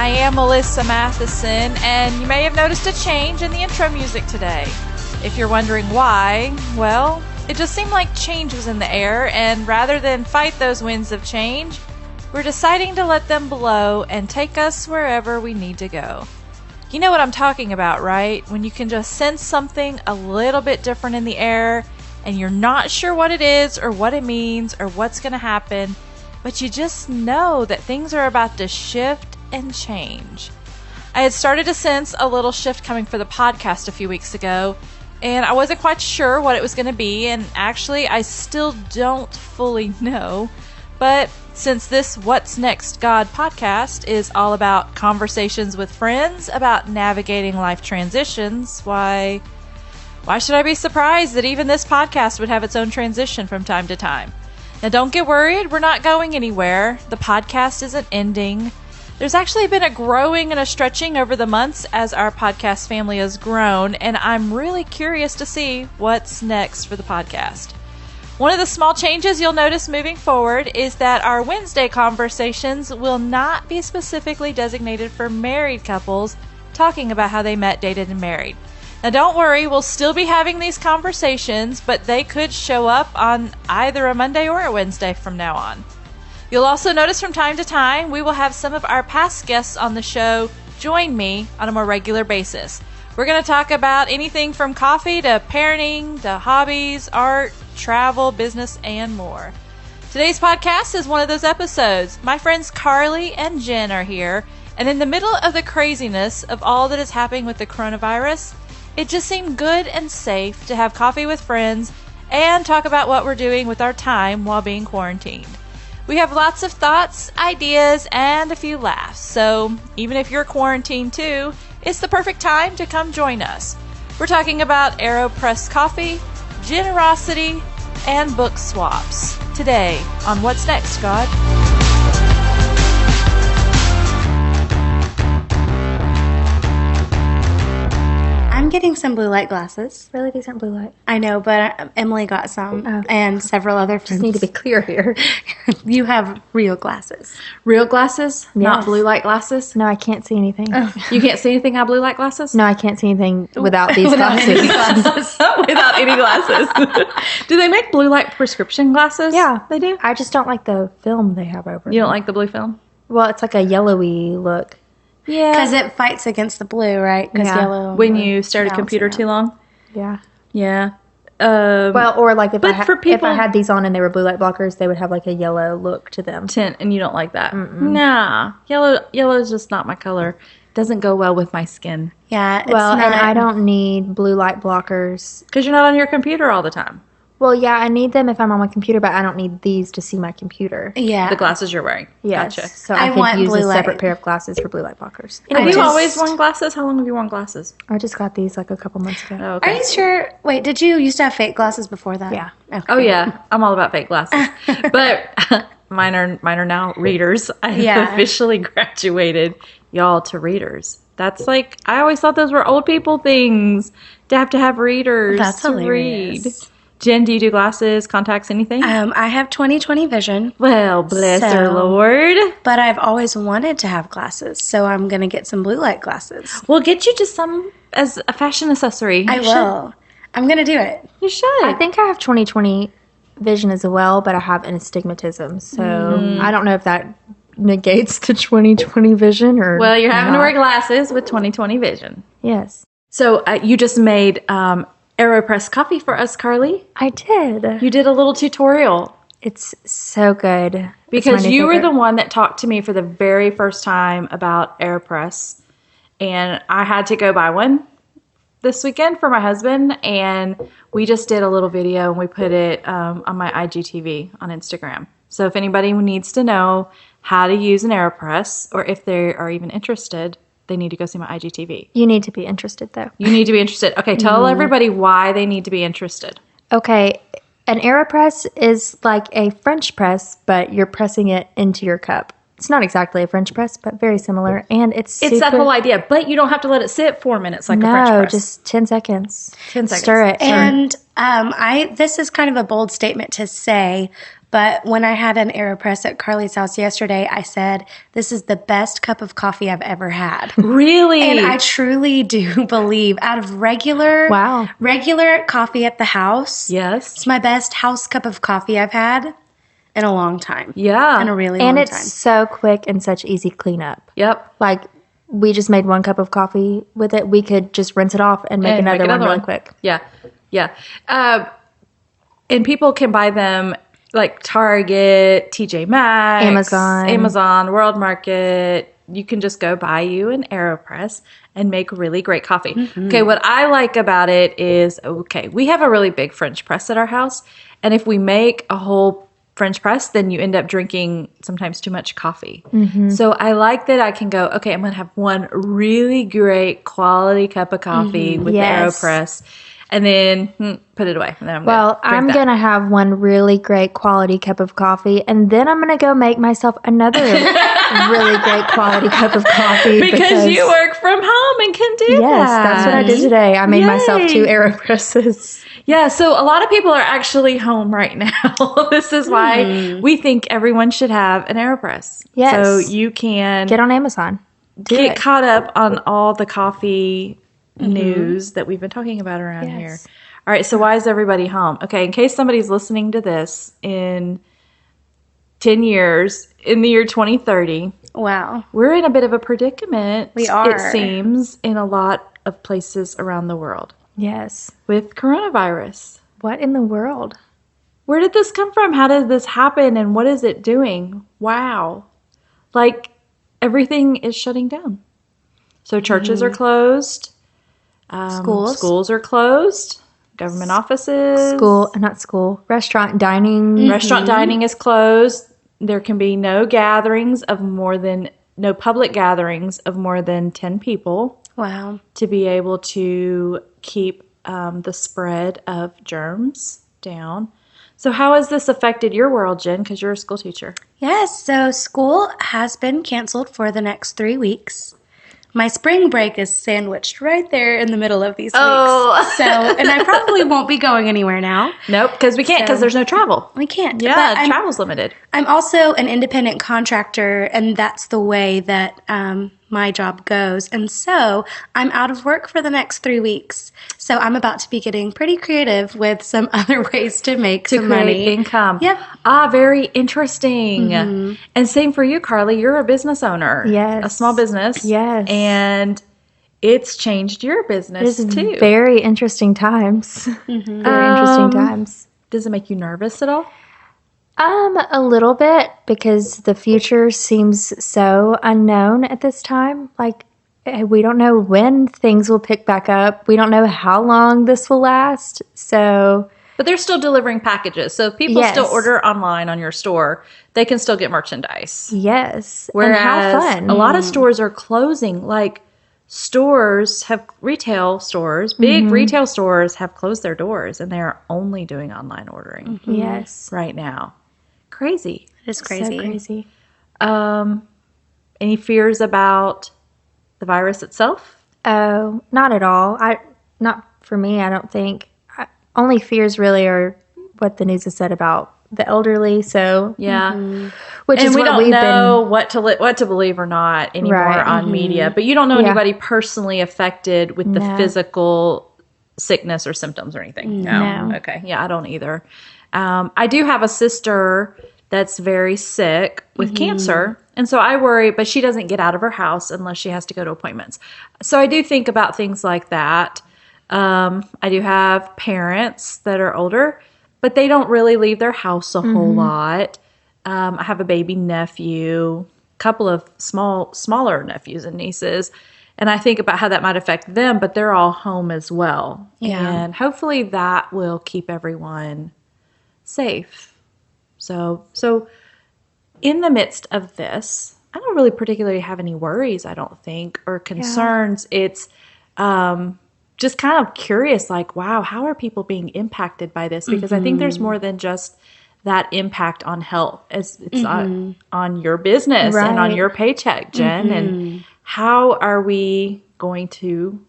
I am Melissa Matheson, and you may have noticed a change in the intro music today. If you're wondering why, well, it just seemed like change was in the air, and rather than fight those winds of change, we're deciding to let them blow and take us wherever we need to go. You know what I'm talking about, right? When you can just sense something a little bit different in the air, and you're not sure what it is or what it means or what's going to happen, but you just know that things are about to shift and change. I had started to sense a little shift coming for the podcast a few weeks ago, and I wasn't quite sure what it was going to be, and actually I still don't fully know. But since this What's Next God podcast is all about conversations with friends about navigating life transitions, why should I be surprised that even this podcast would have its own transition from time to time? Now don't get worried, we're not going anywhere. The podcast isn't ending. There's actually been a growing and a stretching over the months as our podcast family has grown, and I'm really curious to see what's next for the podcast. One of the small changes you'll notice moving forward is that our Wednesday conversations will not be specifically designated for married couples talking about how they met, dated, and married. Now don't worry, we'll still be having these conversations, but they could show up on either a Monday or a Wednesday from now on. You'll also notice from time to time we will have some of our past guests on the show join me on a more regular basis. We're going to talk about anything from coffee to parenting to hobbies, art, travel, business, and more. Today's podcast is one of those episodes. My friends Carly and Jenn are here, and in the middle of the craziness of all that is happening with the coronavirus, it just seemed good and safe to have coffee with friends and talk about what we're doing with our time while being quarantined. We have lots of thoughts, ideas, and a few laughs, so even if you're quarantined too, it's the perfect time to come join us. We're talking about AeroPress coffee, generosity, and book swaps today on What's Next, God? I'm getting some blue light glasses. Really? These aren't blue light. I know, but Emily got some and several other friends. Just need to be clear here. You have real glasses. Real glasses? Yes. Not blue light glasses? No, I can't see anything. You can't see anything on blue light glasses? No, I can't see anything without these Without glasses. any glasses. Without any glasses. Do they make blue light prescription glasses? Yeah, They do? I just don't like the film they have over. You don't like the blue film? Well, it's like a yellowy look. Yeah. Because it fights against the blue, right? Because Yeah. yellow. When you stare at a balance computer it out. too long? Yeah. Yeah. Well, or like if but for if people- I had these on and they were blue light blockers, they would have like a yellow look to them. Tint, and you don't like that? Nah. Yellow is just not my color. Doesn't go well with my skin. Yeah. It's Well, not, and I don't need blue light blockers. Because you're not on your computer all the time. Well, yeah, I need them if I'm on my computer, but I don't need these to see my computer. Yeah. The glasses you're wearing. Yes. Gotcha. So I I want could use blue a separate light. pair of glasses for blue light blockers. Have I you just- always worn glasses? How long have you worn glasses? I just got these like a couple months ago. Oh, Are okay. you sure? Wait, did you used to have fake glasses before that? Yeah. Okay. Oh yeah, I'm all about fake glasses. But mine are now readers. I Yeah. officially graduated, y'all, to readers. That's like, I always thought those were old people things to have readers. That's to hilarious. read. Jen, do you do glasses, contacts, anything? I have 20/20 vision, Well, bless our So- Lord. but I've always wanted to have glasses, so I'm going to get some blue light glasses. We'll get you just some as a fashion accessory. I You will. I'm going to do it. You should. I think I have 20/20 vision as well, but I have an astigmatism, so I don't know if that negates the 20/20 vision or. Well, you're having to not. wear glasses with 20/20 vision. Yes, So you just made AeroPress coffee for us, Carly. I did. You did a little tutorial. It's so good. It's Because my new you were favorite. the one that talked to me for the very first time about AeroPress. And I had to go buy one this weekend for my husband. And we just did a little video and we put it on my IGTV on Instagram. So if anybody needs to know how to use an AeroPress, or if they are even interested, they need to go see my IGTV. You need to be interested, though. You need to be interested. Okay, tell everybody why they need to be interested. Okay, an AeroPress is like a French press, but you're pressing it into your cup. It's not exactly a French press, but very similar, and it's It's that whole idea, but you don't have to let it sit 4 minutes like a French No, press. just 10 seconds. 10 seconds. Stir it. And this is kind of a bold statement to say, But when I had an AeroPress at Carly's house yesterday, I said, this is the best cup of coffee I've ever had. Really? And I truly do believe out of regular coffee at the house, Yes. it's my best house cup of coffee I've had in a long time. Yeah. In a really long And time. it's so quick and such easy cleanup. Yep. Like, we just made 1 cup of coffee with it. We could just rinse it off and make another one really quick. Yeah. Yeah. And people can buy them like Target, TJ Maxx, Amazon, World Market. You can just go buy you an AeroPress and make really great coffee. Mm-hmm. Okay, what I like about it is, we have a really big French press at our house. And if we make a whole French press, then you end up drinking sometimes too much coffee. Mm-hmm. So I like that I can go, okay, I'm going to have one really great quality cup of coffee with the AeroPress. And then put it away. And then I'm going to have one really great quality cup of coffee. And then I'm going to go make myself another really great quality cup of coffee. Because you work from home and can do that. Yes, that's what I did today. I made myself 2 AeroPresses. Yeah, so a lot of people are actually home right now. This is why we think everyone should have an AeroPress. Yes. So you can get on Amazon. Get caught up on all the coffee news that we've been talking about around here. All right, so why is everybody home? Okay, in case somebody's listening to this in 10 years, in the year 2030, wow, we're in a bit of a predicament, we are. It seems, in a lot of places around the world. Yes. With coronavirus. What in the world? Where did this come from? How did this happen? And what is it doing? Wow. Like, everything is shutting down. So churches are closed. Schools are closed. Government offices. Restaurant dining. Restaurant dining is closed. There can be no public gatherings of more than 10 people. Wow. To be able to keep the spread of germs down. So how has this affected your world, Jen, because you're a school teacher? Yes, so school has been canceled for the next 3 weeks. My spring break is sandwiched right there in the middle of these weeks. So, and I probably won't be going anywhere now. Nope, because we can't, because there's no travel. We can't. Yeah, travel's limited. I'm also an independent contractor, and that's the way that my job goes. And so I'm out of work for the next 3 weeks. So I'm about to be getting pretty creative with some other ways to make some money. Income. Yep. Very interesting. Mm-hmm. And same for you, Carly. You're a business owner. Yes. A small business. Yes. And it's changed your business too. Very interesting times. Mm-hmm. Very interesting times. Does it make you nervous at all? A little bit, because the future seems so unknown at this time. Like, we don't know when things will pick back up. We don't know how long this will last. So, but they're still delivering packages. So if people still order online on your store, they can still get merchandise. Yes. Whereas and how fun. A lot of stores are closing. Like, retail stores, big retail stores have closed their doors, and they are only doing online ordering. Mm-hmm. Yes. Right now. Crazy. It's crazy. So crazy. Any fears about the virus itself? Oh, not at all. Not for me, I don't think. Only fears really are what the news has said about the elderly. So yeah, which and is we what don't we've know what to believe or not anymore on media. But you don't know anybody personally affected with the physical sickness or symptoms or anything. No. Okay. Yeah, I don't either. I do have a sister that's very sick with cancer. And so I worry, but she doesn't get out of her house unless she has to go to appointments. So I do think about things like that. I do have parents that are older, but they don't really leave their house a whole lot. I have a baby nephew, a couple of smaller nephews and nieces. And I think about how that might affect them, but they're all home as well. Yeah. And hopefully that will keep everyone safe. So in the midst of this, I don't really particularly have any worries, I don't think, or concerns. Yeah. It's just kind of curious, like, wow, how are people being impacted by this? Because I think there's more than just that impact on health. It's on your business and on your paycheck, Jen. And how are we going to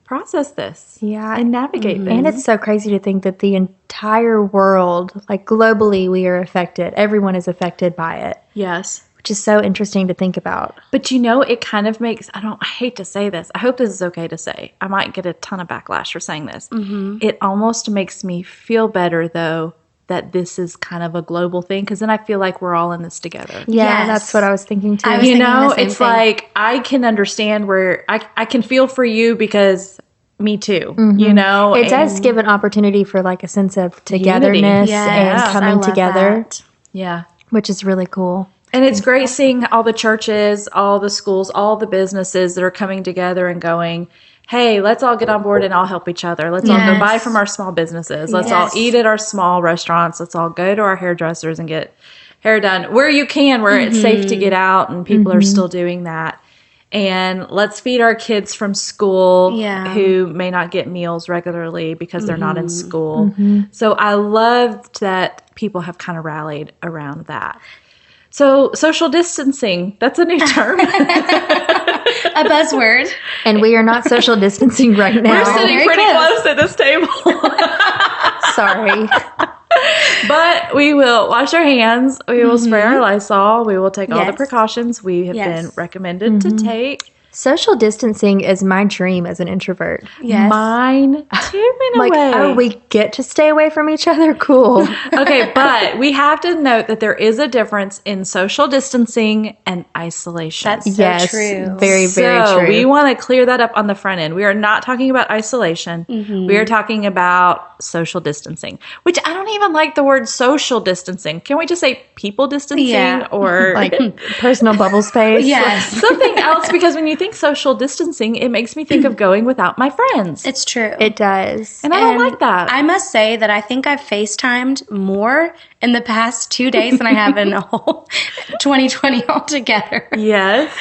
process this. Yeah. And navigate this. And it's so crazy to think that the entire world, like globally, we are affected. Everyone is affected by it, Yes. which is so interesting to think about. But you know, it kind of makes, I hate to say this. I hope this is okay to say. I might get a ton of backlash for saying this. It almost makes me feel better, though, that this is kind of a global thing, because then I feel like we're all in this together. Yeah, Yes. that's what I was thinking too. I was You thinking know, the same it's thing. like I can understand where I can feel for you because me too, you know? It And- does give an opportunity for like a sense of togetherness Yes, and I coming love together, that. Yeah. which is really cool. And it's great seeing all the churches, all the schools, all the businesses that are coming together and going, hey, let's all get on board and all help each other. Let's all go Yes. buy from our small businesses. Let's all Yes. eat at our small restaurants. Let's all go to our hairdressers and get hair done where you can, where it's safe to get out and people are still doing that. And let's feed our kids from school Yeah. who may not get meals regularly because they're not in school. So I loved that people have kind of rallied around that. So social distancing, that's a new term. A buzzword. And we are not social distancing right now. We're sitting very pretty close. close at this table. Sorry. But we will wash our hands. We will spray our Lysol. We will take all the Yes. precautions we have Yes. been recommended to take. Social distancing is my dream as an introvert. Yes. Mine too, in a Like, way. oh, we get to stay away from each other? Cool. Okay, but we have to note that there is a difference in social distancing and isolation. That's so Yes. true. Very, very So true. we want to clear that up on the front end. We are not talking about isolation. We are talking about social distancing, which I don't even like the word social distancing. Can we just say people distancing Yeah. or like personal bubble space. Yes. something else? Because when you think social distancing, it makes me think of going without my friends. It's true. It does. And I don't And like that. I must say that I think I've FaceTimed more in the past 2 days than I have in a whole 2020 altogether. Yes.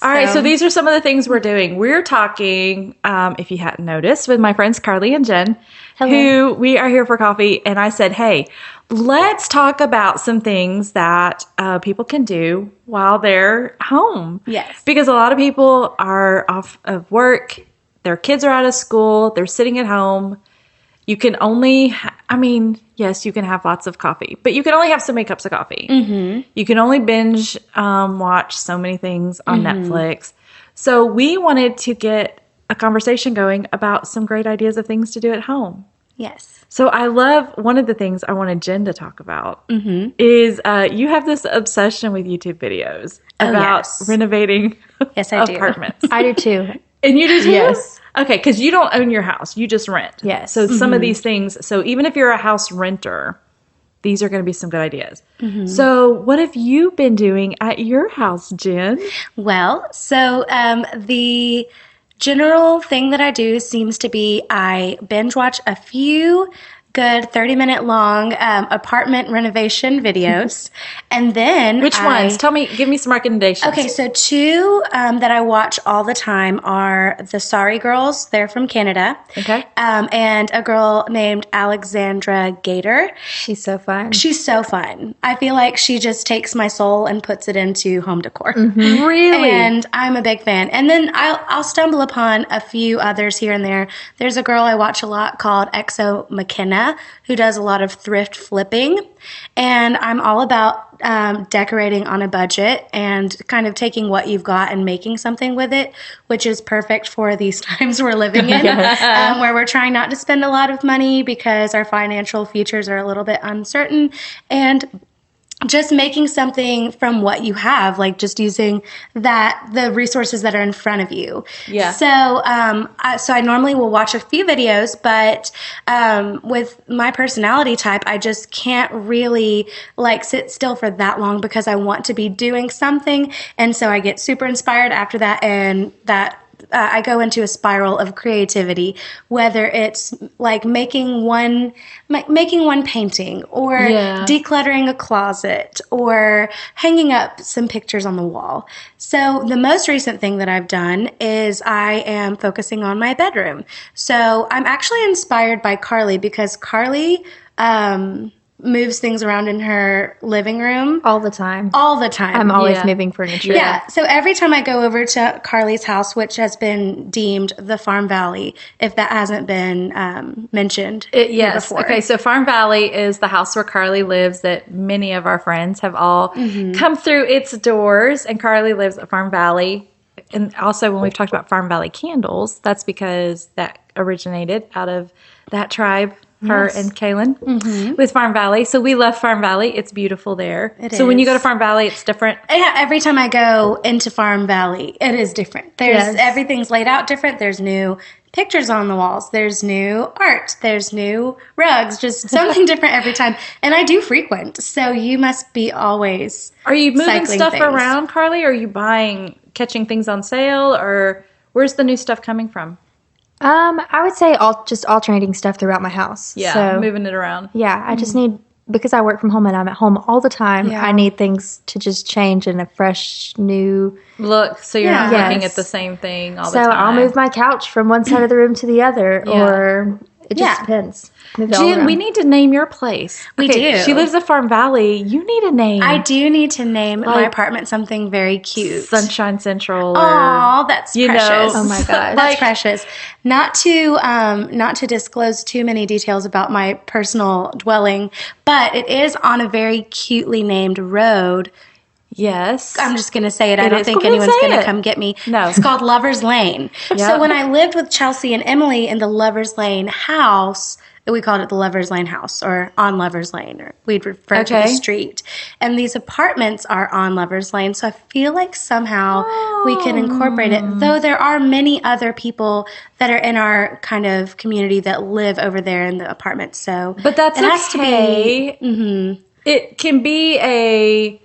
All right, so So- these are some of the things we're doing. We're talking, if you hadn't noticed, with my friends Carly and Jenn, who we are here for coffee. And I said, hey, let's talk about some things that people can do while they're home. Yes. Because a lot of people are off of work, their kids are out of school, they're sitting at home. You can only, yes, you can have lots of coffee, but you can only have so many cups of coffee. Mm-hmm. You can only binge watch so many things on Netflix. So we wanted to get a conversation going about some great ideas of things to do at home. Yes. So I love, one of the things I wanted Jenn to talk about is you have this obsession with YouTube videos about yes. renovating Yes, I do. apartments. I do too. And you do too? Yes. Okay, because you don't own your house. You just rent. Yes. So some of these things, so even if you're a house renter, these are going to be some good ideas. So what have you been doing at your house, Jenn? Well, so the general thing that I do seems to be I binge watch a few good 30-minute long apartment renovation videos. And then Which ones? Give me some recommendations. Okay, so two that I watch all the time are the Sorry Girls. They're from Canada. Okay. And a girl named Alexandra Gator. She's so fun. She's so fun. I feel like she just takes my soul and puts it into home decor. Really? And I'm a big fan. And then I'll stumble upon a few others here and there. There's a girl I watch a lot called Exo McKenna, who does a lot of thrift flipping. And I'm all about decorating on a budget and kind of taking what you've got and making something with it, which is perfect for these times we're living in, where we're trying not to spend a lot of money because our financial futures are a little bit uncertain. And just making something from what you have, like just using the resources that are in front of you. Yeah. So, I normally will watch a few videos, but with my personality type, I just can't really like sit still for that long because I want to be doing something, and so I get super inspired after that, and I go into a spiral of creativity, whether it's like making one painting or decluttering a closet or hanging up some pictures on the wall. So the most recent thing that I've done is I am focusing on my bedroom. So I'm actually inspired by Carly because Carly, moves things around in her living room All the time. all the time. I'm always Yeah. moving furniture. Yeah. So every time I go over to Carly's house, which has been deemed the Farm Valley, if that hasn't been mentioned here before. Okay, so Farm Valley is the house where Carly lives that many of our friends have all come through its doors. And Carly lives at Farm Valley. And also, when we've talked about Farm Valley candles, that's because that originated out of that tribe, her and Kaylin, with Farm Valley. So we love Farm Valley. It's beautiful there. So when you go to Farm Valley, it's different. Yeah, every time I go into Farm Valley, it is different. Everything's laid out different. There's new pictures on the walls. There's new art. There's new rugs. Just something different every time. And I do frequent, so you must be always. Are you moving cycling stuff things. around, Carly? Or are you catching things on sale? Or where's the new stuff coming from? I would say just alternating stuff throughout my house. So, moving it around. yeah, I just need, because I work from home and I'm at home all the time, Yeah. I need things to just change in a fresh, new. Look, so you're not Yes. looking at the same thing all the So time. I'll move my couch from one side of the room to the other, or it just depends. Move it all Jen, around. we need to name your place. We do. She lives at Farm Valley. You need a name. I do need to name my apartment something very cute. Sunshine Central. Oh, that's you know. precious. Oh my gosh. That's precious. Not to disclose too many details about my personal dwelling, but it is on a very cutely named road. Yes. I'm just going to say it. I It don't is. think Go ahead and anyone's say going to it. come get me. No. It's called Lover's Lane. Yep. So when I lived with Chelsea and Emily in the Lover's Lane house, we called it the Lover's Lane house, or on Lover's Lane, or we'd refer to the Okay. street. And these apartments are on Lover's Lane, so I feel like somehow we can incorporate it. Though there are many other people that are in our kind of community that live over there in the apartments. So, But that's it has to be. okay. It can be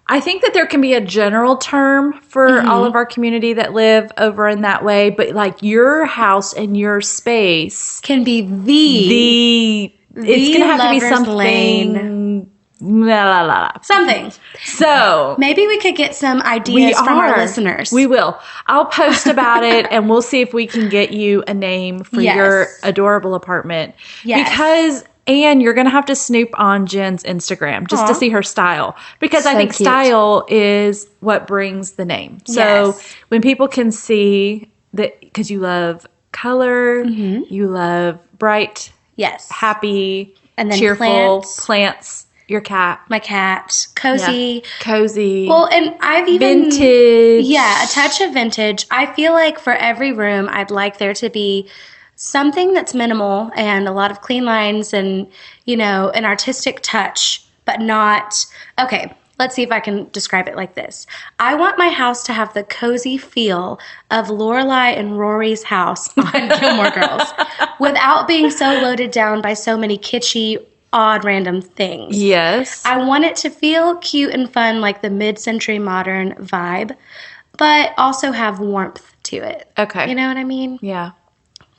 I think that there can be a general term for all of our community that live over in that way, but like your house and your space, Can be it's going to have to be Lover's something. Lane. La, la, la. Something. So Maybe we could get some ideas from our listeners. We will. I'll post about it and we'll see if we can get you a name for Yes. your adorable apartment. Yes. Because, and you're going to have to snoop on Jen's Instagram just to see her style. Because I So think cute. style is what brings the name. So Yes. when people can see that, because you love color, you love bright, Yes. happy, And then cheerful plants. your cat. My cat. Cozy. Cozy. Well, and I've even... vintage. Yeah, a touch of vintage. I feel like for every room, I'd like there to be something that's minimal and a lot of clean lines and, an artistic touch, but not... Okay, let's see if I can describe it like this. I want my house to have the cozy feel of Lorelai and Rory's house on Gilmore Girls without being so loaded down by so many kitschy, odd, random things. Yes. I want it to feel cute and fun like the mid-century modern vibe, but also have warmth to it. Okay. You know what I mean? Yeah.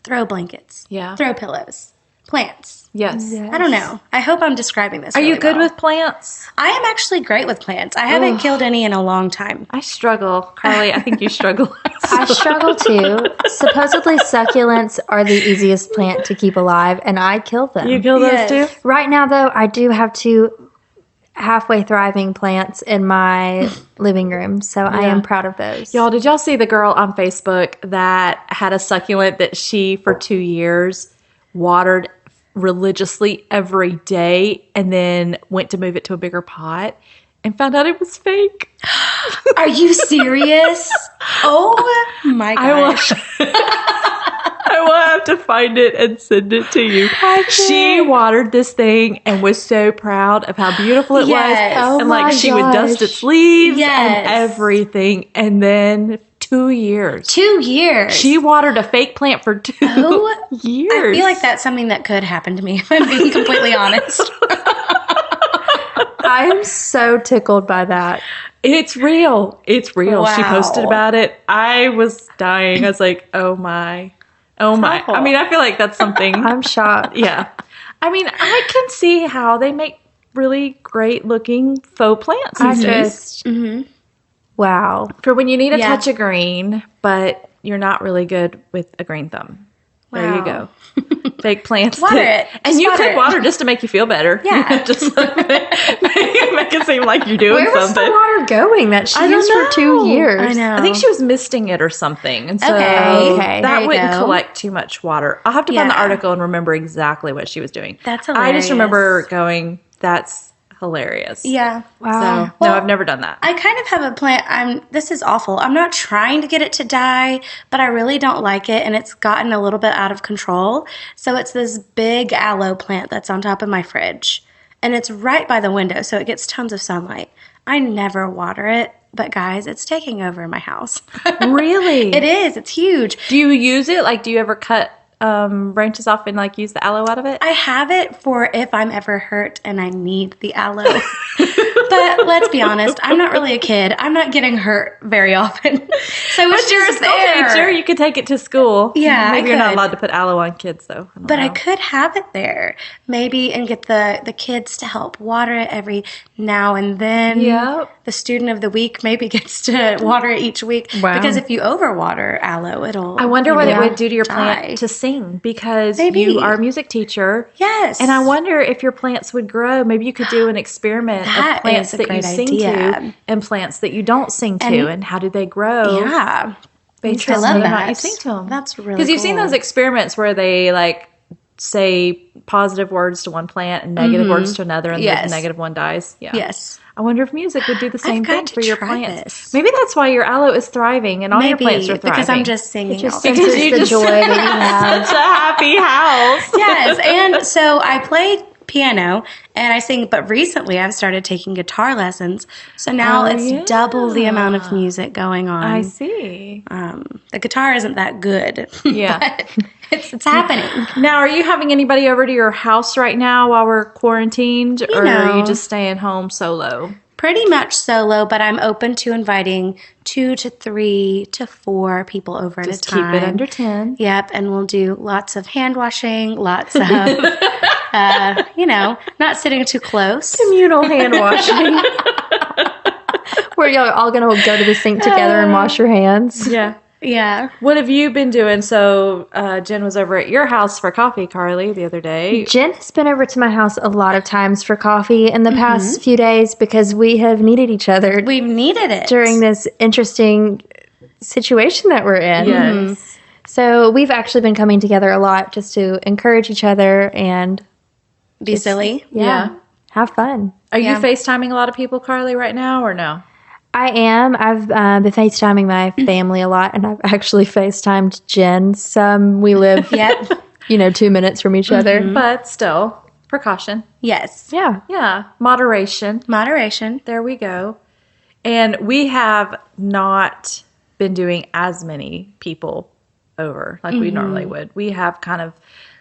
Throw blankets. Yeah. Throw pillows. Plants. Yes. I don't know. I hope I'm describing this Are you really good well. with plants? I am actually great with plants. I haven't killed any in a long time. I struggle. Carly, I think you struggle. I struggle too. Supposedly succulents are the easiest plant to keep alive, and I kill them. You kill those Yes. too? Right now, though, I do have two halfway thriving plants in my living room, so I am proud of those. Y'all, did y'all see the girl on Facebook that had a succulent that she, for 2 years, watered religiously every day and then went to move it to a bigger pot and found out it was fake? Are you serious? Oh my gosh. I will have to find it and send it to you. She watered this thing and was so proud of how beautiful it Yes. was. Oh And like my she would dust gosh. its leaves Yes. and everything. And then 2 years. 2 years. She watered a fake plant for 2 years. I feel like that's something that could happen to me, if I'm being completely honest. I am so tickled by that. It's real. It's real. She Wow. posted about it. I was dying. I was like, oh my. Oh my. I mean, I feel like that's something. I'm shocked. Yeah. I mean, I can see how they make really great looking faux plants I these days. just, wow. For when you need a Yeah. touch of green, but you're not really good with a green thumb. There you Wow. go. fake plants. Water it. And Just you water could it. water just to make you feel better. Yeah. Just like, make it seem like you're doing Where was something. the water going that she I don't used for 2 know. years? I know. I think she was misting it or something. And so Okay. There that you wouldn't go. collect too much water. I'll have to find the Yeah. article and remember exactly what she was doing. That's I just hilarious. remember going, that's hilarious. Yeah. Wow. So, Well, no, I've never done that. I kind of have a plant. This is awful. I'm not trying to get it to die, but I really don't like it, and it's gotten a little bit out of control. So it's this big aloe plant that's on top of my fridge, and it's right by the window, so it gets tons of sunlight. I never water it, but guys, it's taking over my house. Really? It is. It's huge. Do you use it? Like, do you ever cut branches off and like use the aloe out of it? I have it for if I'm ever hurt and I need the aloe. But let's be honest, I'm not really a kid. I'm not getting hurt very often. So it's But you're a just school there. teacher. You could take it to school. Yeah, Maybe I you're not could. allowed to put aloe on kids, though. But I could have it there, maybe, and get the kids to help water it every now and then. Yep. The student of the week maybe gets to water it each week. Wow. Because if you overwater aloe, it'll. I wonder what it would do to your die. plant to sing, because Maybe. you are a music teacher. Yes. And I wonder if your plants would grow. Maybe you could do an experiment That of plants is a that you great sing idea. to and plants that you don't sing to, and how do they grow? Yeah. Based I on love whether or not that. you sing to them. That's really Because you've seen cool. those experiments where they like say positive words to one plant and negative words to another, and Yes. the negative one dies. Yeah. Yes. I wonder if music would do the same I've got thing to for your try plants. this. Maybe that's why your aloe is thriving and all your Maybe, plants are thriving. because I'm just singing. Just all the senses you the just- joy that you have. such a happy house. Yes, and so I played piano and I sing, but recently I've started taking guitar lessons. So now Oh, it's yeah. double the amount of music going on. I see. The guitar isn't that good. Yeah. but it's happening. Now, are you having anybody over to your house right now while we're quarantined, or are know. you just staying home solo? Pretty much solo, but I'm open to inviting 2 to 3 to 4 people over at a Just keep time. it under 10. Yep, and we'll do lots of hand washing, lots of, not sitting too close. Communal hand washing. Where y'all all going to go to the sink together and wash your hands. Yeah. Yeah. What have you been doing? So, Jen was over at your house for coffee, Carly, the other day. Jen has been over to my house a lot of times for coffee in the past few days because we have needed each other We've needed it. during this interesting situation that we're in. Yes. So we've actually been coming together a lot just to encourage each other and Be silly. Yeah. have fun. Are you Yeah. FaceTiming a lot of people, Carly, right now, or no? I am. I've been FaceTiming my family a lot, and I've actually FaceTimed Jen some. We live, Yep. 2 minutes from each other. But still, precaution. Yes. Yeah. Yeah. Moderation. Moderation. There we go. And we have not been doing as many people over like we normally would. We have kind of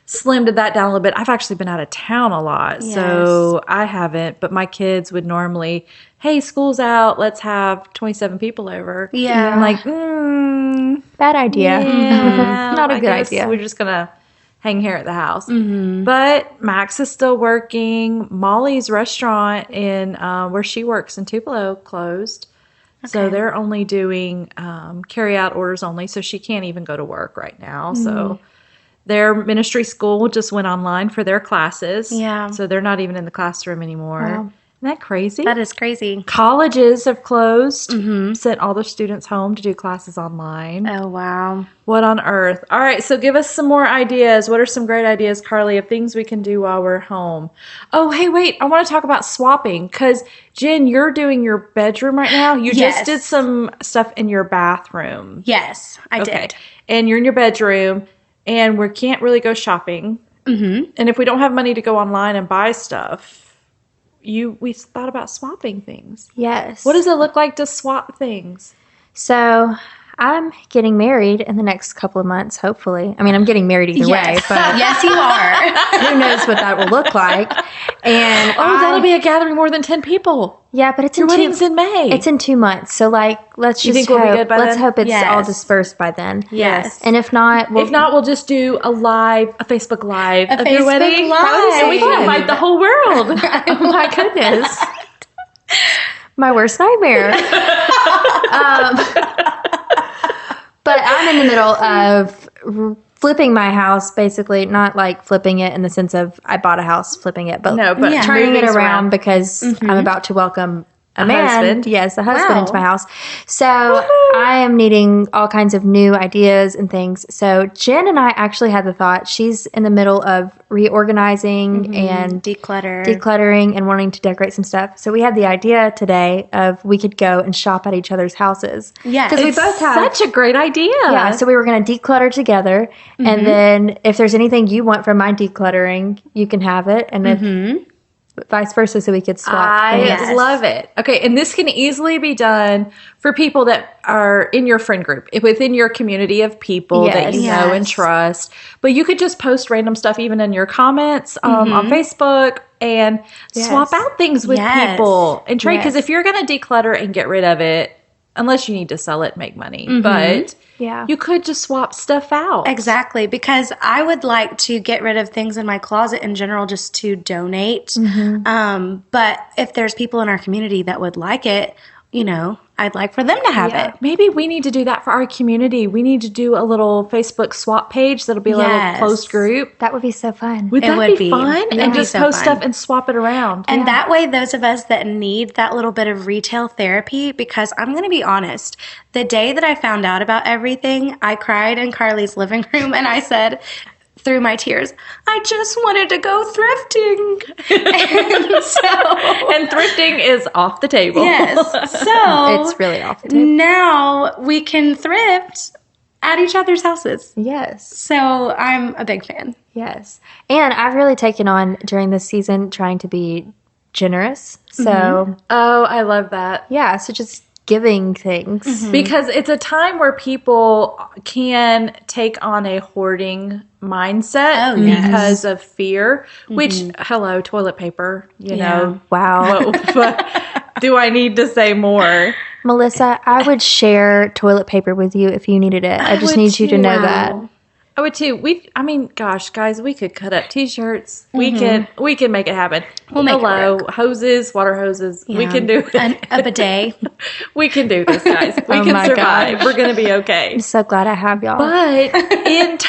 slimmed that down a little bit. I've actually been out of town a lot, so I haven't. But my kids would normally, hey, school's out, let's have 27 people over. Yeah. I'm like, Bad idea. yeah, Not a I good guess idea. We're just gonna hang here at the house. But Max is still working. Molly's restaurant in where she works in Tupelo closed. So they're only doing carry out orders only. So she can't even go to work right now. So their ministry school just went online for their classes. Yeah. So they're not even in the classroom anymore. Wow. Isn't that crazy? That is crazy. Colleges have closed, sent all their students home to do classes online. Oh, wow. What on earth? All right, so give us some more ideas. What are some great ideas, Carly, of things we can do while we're home? Oh, hey, wait. I want to talk about swapping because, Jen, you're doing your bedroom right now. You Yes. just did some stuff in your bathroom. Yes, I did. And you're in your bedroom, and we can't really go shopping. Mm-hmm. And if we don't have money to go online and buy stuff, we thought about swapping things. Yes. What does it look like to swap things? So I'm getting married in the next couple of months, hopefully. I mean, I'm getting married either way, Yes. but Yes, you are. who knows what that will look like. And Oh, that'll be a gathering more than 10 people. yeah, but it's Your in wedding's in May. It's in 2 months, so let's You just think we'll be hope. good by Let's then? hope it's Yes. all dispersed by then. Yes. And if not, we'll just do a Facebook Live of your Facebook wedding. Live. And we can invite the whole world. oh my goodness, my worst nightmare. But I'm in the middle of flipping my house, basically, not like flipping it in the sense of I bought a house, flipping it, but turning it around because I'm about to welcome a man. Husband. Yes, a husband into my house. So I am needing all kinds of new ideas and things. So Jen and I actually had the thought, she's in the middle of reorganizing and decluttering and wanting to decorate some stuff. So we had the idea today of we could go and shop at each other's houses. Yes. Because we both have such a great idea. Yeah, so we were going to declutter together, and then if there's anything you want from my decluttering, you can have it, and if vice versa, so we could swap. I love it. Okay, and this can easily be done for people that are in your friend group, within your community of people that you know and trust. But you could just post random stuff even in your comments on Facebook and swap out things with people and trade. Because if you're going to declutter and get rid of it, unless you need to sell it and make money, but you could just swap stuff out. Exactly, because I would like to get rid of things in my closet in general just to donate. But if there's people in our community that would like it, you know, I'd like for them to have it. Maybe we need to do that for our community. We need to do a little Facebook swap page that'll be a little closed group. That would be so fun. Would that be fun? And just post stuff and swap it around. And that way, those of us that need that little bit of retail therapy, because I'm going to be honest, the day that I found out about everything, I cried in Carly's living room and I said, through my tears, I just wanted to go thrifting. And thrifting is off the table. Yes. So it's really off the table. Now we can thrift at each other's houses. Yes. So I'm a big fan. Yes. And I've really taken on during this season trying to be generous. So, oh, I love that. Yeah. So just giving things. Because it's a time where people can take on a hoarding mindset because of fear, which, hello, toilet paper, you know. Wow. Do I need to say more? Melissa, I would share toilet paper with you if you needed it. I just need you to know that. I would too. Gosh, guys, we could cut up T-shirts. We can make it happen. We'll make it work. Hoses, water hoses. Yeah. We can do it. A bidet. We can do this, guys. We can survive. Gosh. We're going to be okay. I'm so glad I have y'all. But in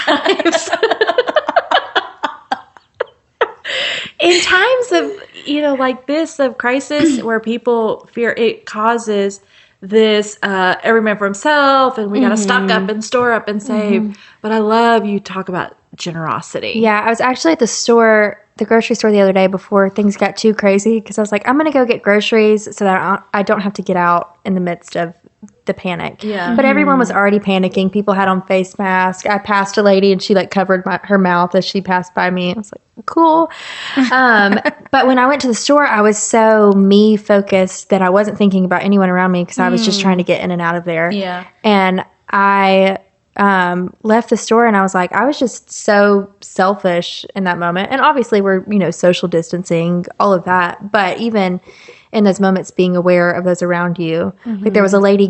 times of, like this, of crisis, where people fear, it causes this every man for himself, and we got to stock up and store up and save. But I love you talk about generosity. Yeah, I was actually at the grocery store the other day before things got too crazy, because I was like, I'm going to go get groceries so that I don't have to get out in the midst of the panic. Yeah. But everyone was already panicking. People had on face masks. I passed a lady and she covered her mouth as she passed by me. I was like, cool. But when I went to the store, I was so me focused that I wasn't thinking about anyone around me, because I was just trying to get in and out of there. Yeah. And I left the store and I was like, I was just so selfish in that moment. And obviously we're, social distancing, all of that. But even in those moments, being aware of those around you. Like there was a lady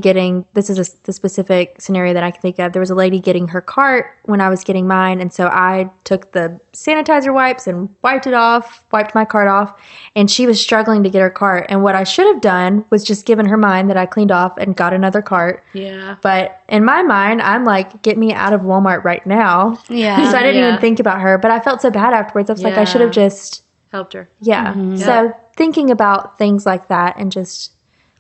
this is the specific scenario that I can think of. There was a lady getting her cart when I was getting mine. And so I took the sanitizer wipes and wiped my cart off. And she was struggling to get her cart. And what I should have done was just given her mine that I cleaned off and got another cart. Yeah. But in my mind, I'm like, get me out of Walmart right now. Yeah. So I didn't even think about her. But I felt so bad afterwards. I was like, I should have just helped her. Yeah. So thinking about things like that and just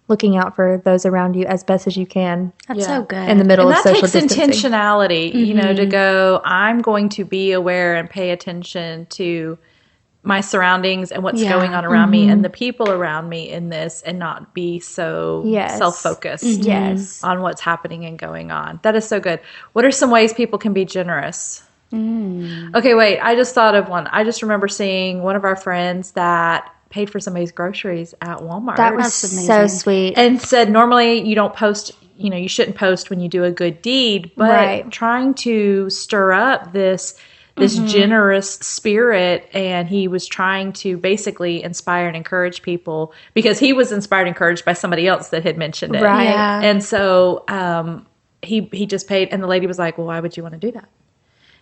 looking out for those around you as best as you can. That's so good. In the middle of social distancing. That takes intentionality, to go, I'm going to be aware and pay attention to my surroundings and what's going on around me and the people around me in this, and not be so self-focused on what's happening and going on. That is so good. What are some ways people can be generous? Okay, wait. I just thought of one. I just remember seeing one of our friends that paid for somebody's groceries at Walmart. That was so sweet. And said normally you don't post, you shouldn't post when you do a good deed, but trying to stir up this generous spirit, and he was trying to basically inspire and encourage people, because he was inspired and encouraged by somebody else that had mentioned it. Right. Yeah. And so he just paid, and the lady was like, well, why would you want to do that?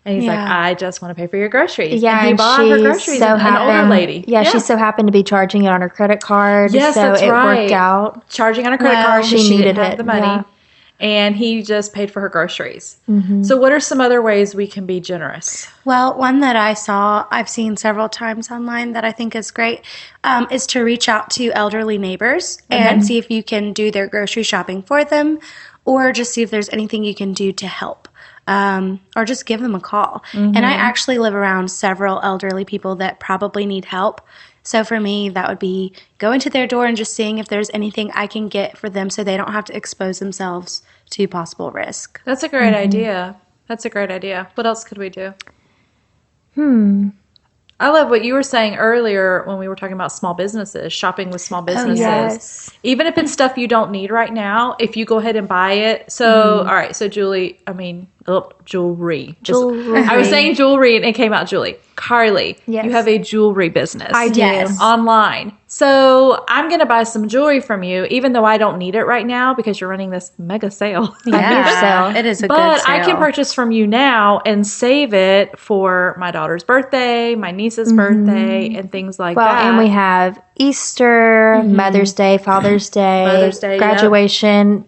And he's like, I just want to pay for your groceries. Yeah, and he bought her groceries. So an older lady. Yeah, she so happened to be charging it on her credit card. Yes, so that's it right. worked out. Charging on her credit card. She She needed didn't have it. the money. Yeah. and he just paid for her groceries. Mm-hmm. So what are some other ways we can be generous? Well, one that I've seen several times online that I think is great, is to reach out to elderly neighbors and see if you can do their grocery shopping for them, or just see if there's anything you can do to help. Or just give them a call. And I actually live around several elderly people that probably need help. So for me, that would be going to their door and just seeing if there's anything I can get for them so they don't have to expose themselves to possible risk. That's a great idea. That's a great idea. What else could we do? I love what you were saying earlier when we were talking about small businesses, shopping with small businesses. yes. Even if it's stuff you don't need right now, if you go ahead and buy it. So, all right. So, jewelry. Jewelry. I was saying jewelry and it came out Julie. Carly, Yes. you have a jewelry business. I do. Yes. Online. So I'm going to buy some jewelry from you, even though I don't need it right now because you're running this mega sale. Yeah, it is a good But sale. I can purchase from you now and save it for my daughter's birthday, my niece's birthday, and things like Well, that. and we have Easter, Mother's Day, Father's Day, Mother's Day, graduation,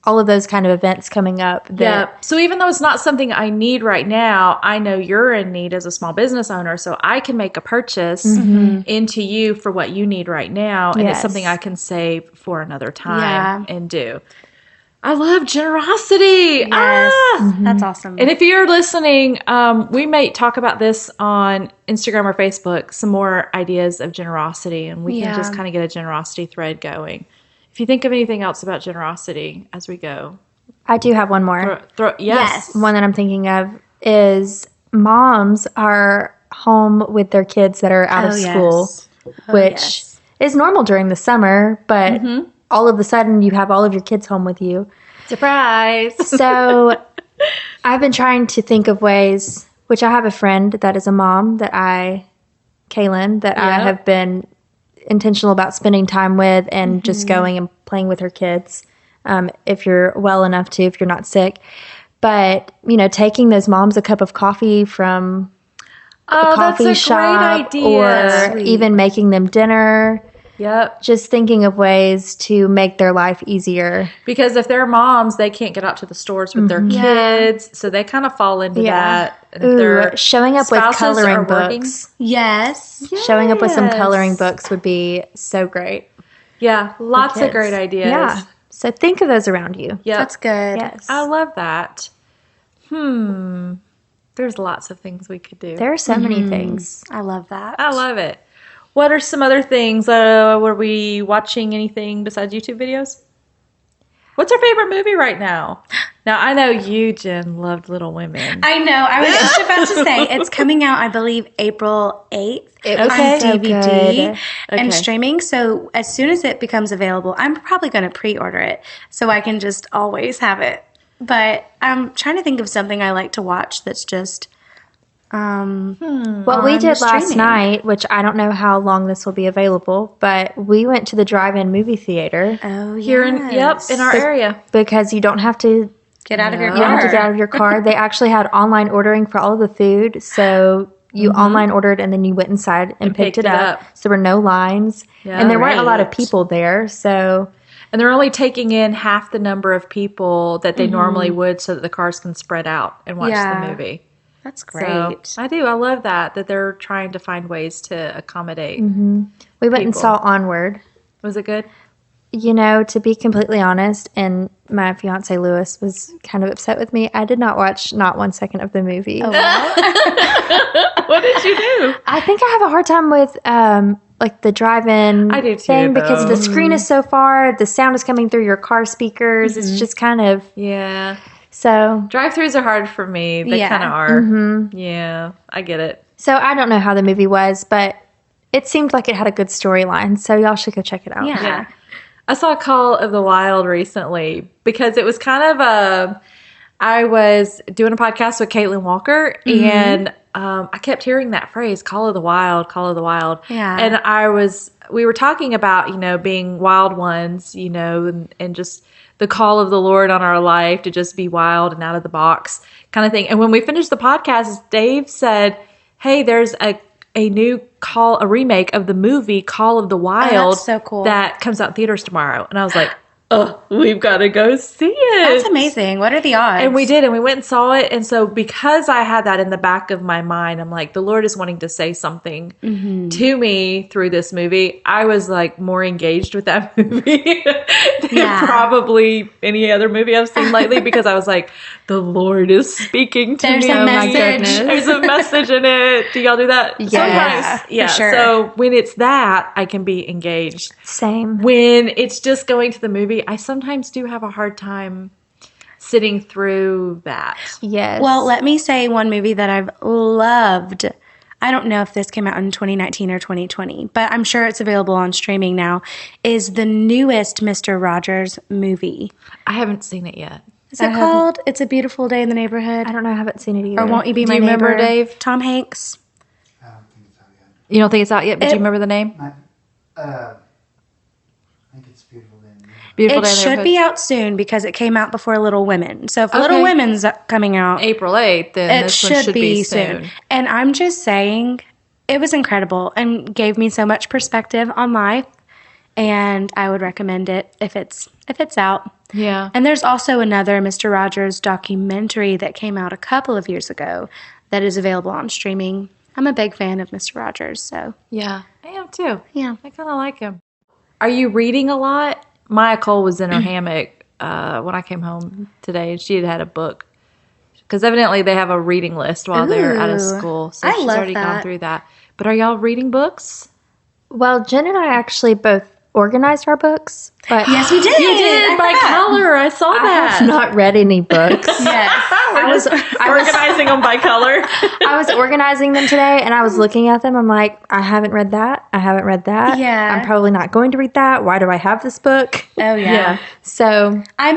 all of those kind of events coming up. Yeah. So even though it's not something I need right now, I know you're in need as a small business owner. So I can make a purchase into you for what you need right now. And it's Yes. something I can save for another time and do. I love generosity. Yes, that's awesome. And if you're listening, we may talk about this on Instagram or Facebook, some more ideas of generosity. And we can just kind of get a generosity thread going. If you think of anything else about generosity as we go. I do have one more. Yes. One that I'm thinking of is moms are home with their kids that are out of school, which is normal during the summer, but all of a sudden you have all of your kids home with you. Surprise. So I've been trying to think of ways, which I have a friend that is a mom Kaylin, that I have been intentional about spending time with and just going and playing with her kids, if you're well enough to, if you're not sick. But, taking those moms a cup of coffee from a coffee shop, great idea. or even making them dinner. Yep. Just thinking of ways to make their life easier. Because if they're moms, they can't get out to the stores with their kids, so they kind of fall into that. And if their showing up with spouses coloring are working- books. Yes. Showing up with some coloring books would be so great. Yeah, lots of kids. great ideas. Yeah. So think of those around you. Yep. That's good. Yes. I love that. There's lots of things we could do. There are so many things. I love that. I love it. What are some other things? Were we watching anything besides YouTube videos? What's our favorite movie right now? Now, I know you, Jen, loved Little Women. I know. I was just about to say it's coming out, I believe, April 8th on So DVD good. and streaming. So as soon as it becomes available, I'm probably going to pre-order it so I can just always have it. But I'm trying to think of something I like to watch that's just What we did last streaming. night, which I don't know how long this will be available, but we went to the drive-in movie theater Here in our area. because you don't have to Get out of your You don't have to car. get out of your car. They actually had online ordering for all of the food. So you online ordered and then you went inside and picked it up. So there were no lines. Yeah, and there weren't a lot of right. people there. So And they're only taking in half the number of people that they normally would so that the cars can spread out and watch Yeah. the movie. That's So, great. I do. I love that they're trying to find ways to accommodate. we went and People. saw Onward. Was it good? To be completely honest, and my fiance Lewis was kind of upset with me. I did not watch not 1 second of the movie. What did you do? I think I have a hard time with like the drive-in I do too, thing because though. the screen is so far, the sound is coming through your car speakers. It's just kind of Yeah. so. Drive-thrus are hard for me. They Yeah. kind of are. Yeah, I get it. So I don't know how the movie was, but it seemed like it had a good storyline. So y'all should go check it out. Yeah. I saw Call of the Wild recently because it was kind of I was doing a podcast with Caitlin Walker and I kept hearing that phrase, Call of the Wild, Call of the Wild. Yeah. And we were talking about, being wild ones, and just the call of the Lord on our life to just be wild and out of the box kind of thing. And when we finished the podcast, Dave said, hey, there's a new a remake of the movie Call of the Wild that's so cool. that comes out in theaters tomorrow. And I was like, oh, we've got to go see it. That's amazing. What are the odds? And we did, and we went and saw it. And so because I had that in the back of my mind, I'm like, the Lord is wanting to say something to me through this movie. I was like more engaged with that movie than probably any other movie I've seen lately, because I was like, the Lord is speaking to There's me. a message. There's a message in it. Do y'all do that? Yeah, Sometimes. Yeah. for sure. So when it's that, I can be engaged. Same. When it's just going to the movie, I sometimes do have a hard time sitting through that. Yes. Well, let me say one movie that I've loved. I don't know if this came out in 2019 or 2020, but I'm sure it's available on streaming now, is the newest Mr. Rogers movie. I haven't seen it yet. Is it called It's a Beautiful Day in the Neighborhood? I don't know. I haven't seen it either. Or Won't You Be Do My you Neighbor? remember, Dave? Tom Hanks. I don't think it's out yet. You don't think it's out yet, but do you remember the name? I think it's Beautiful Day in the Neighborhood. Beautiful It Day in the should be Neighborhood. out soon because it came out before Little Women. So if Okay. Little Women's coming out, April 8th, then it this one should be soon. And I'm just saying, it was incredible and gave me so much perspective on life. And I would recommend it if it's out. Yeah. And there's also another Mr. Rogers documentary that came out a couple of years ago that is available on streaming. I'm a big fan of Mr. Rogers, so Yeah. I am too. yeah. I kind of like him. Are you reading a lot? Maya Cole was in her hammock when I came home today, and she had had a book. Because evidently they have a reading list while they're out of Ooh. school. So I she's love already gone that. through that. But are y'all reading books? Well, Jen and I actually both organized our books, but Yes, we did. You did, by color. I saw I that. have not read any books. Yes. I was organizing them by color. I was organizing them today, and I was looking at them. I'm like, I haven't read that. I haven't read that. Yeah. I'm probably not going to read that. Why do I have this book? Oh, yeah. So I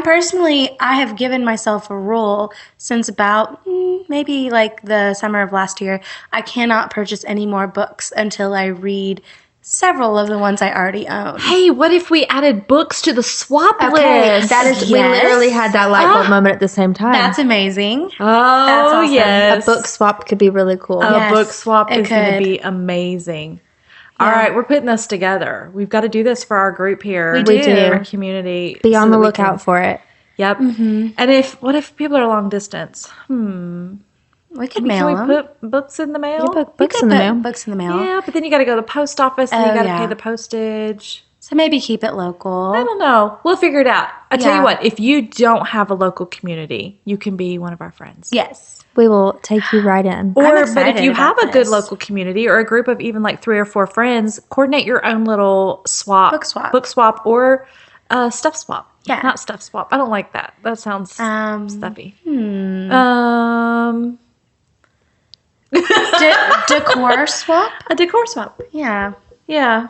have given myself a rule since about maybe like the summer of last year. I cannot purchase any more books until I read several of the ones I already own. Hey, what if we added books to the swap okay, list? that is. We Yes. literally had that light bulb moment at the same time. That's amazing. Oh, That's awesome. yes. A book swap could be really cool. A Yes, book swap it is going to could. be amazing. All right, we're putting this together. We've got to do this for our group here. We do. Our community. Be so on that the we lookout can- for it. Yep. And what if people are long distance? We could mail Can them. we put books in the mail? Books in the mail. Books in the mail. Yeah, but then you got to go to the post office and you Oh, got to yeah. pay the postage. So maybe keep it local. I don't know. We'll figure it out. I tell Yeah. you what, if you don't have a local community, you can be one of our friends. Yes. We will take you right in. Or, but if excited you have about a good this. local community or a group of even like 3 or 4 friends, coordinate your own little swap. Book swap. Or stuff swap. Yeah. Not stuff swap. I don't like that. That sounds stuffy. Decor swap? A decor swap. Yeah. Yeah.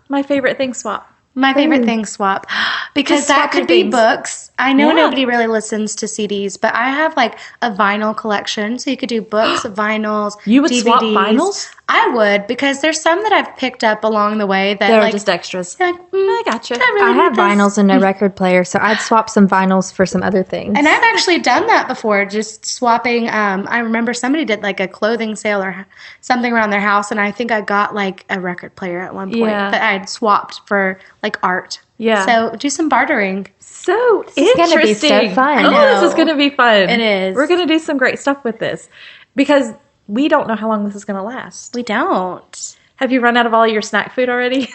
My favorite thing swap. My favorite thing swap. Because Just that swap your could be things. books. I know Yeah. nobody really listens to CDs, but I have like a vinyl collection. So you could do books, vinyls, You would DVDs. swap vinyls? I would, because there's some that I've picked up along the way that They're like, just extras. you're like, I gotcha. did I really I have need this? vinyls and no record player, so I'd swap some vinyls for some other things. And I've actually done that before, just swapping. I remember somebody did like a clothing sale or something around their house, and I think I got like a record player at one point Yeah. that I had swapped for like art. Yeah. So do some bartering. So is gonna interesting. be so fun. Oh, I this is know. going to be fun. It is. We're going to do some great stuff with this because we don't know how long this is going to last. We don't. Have you run out of all your snack food already?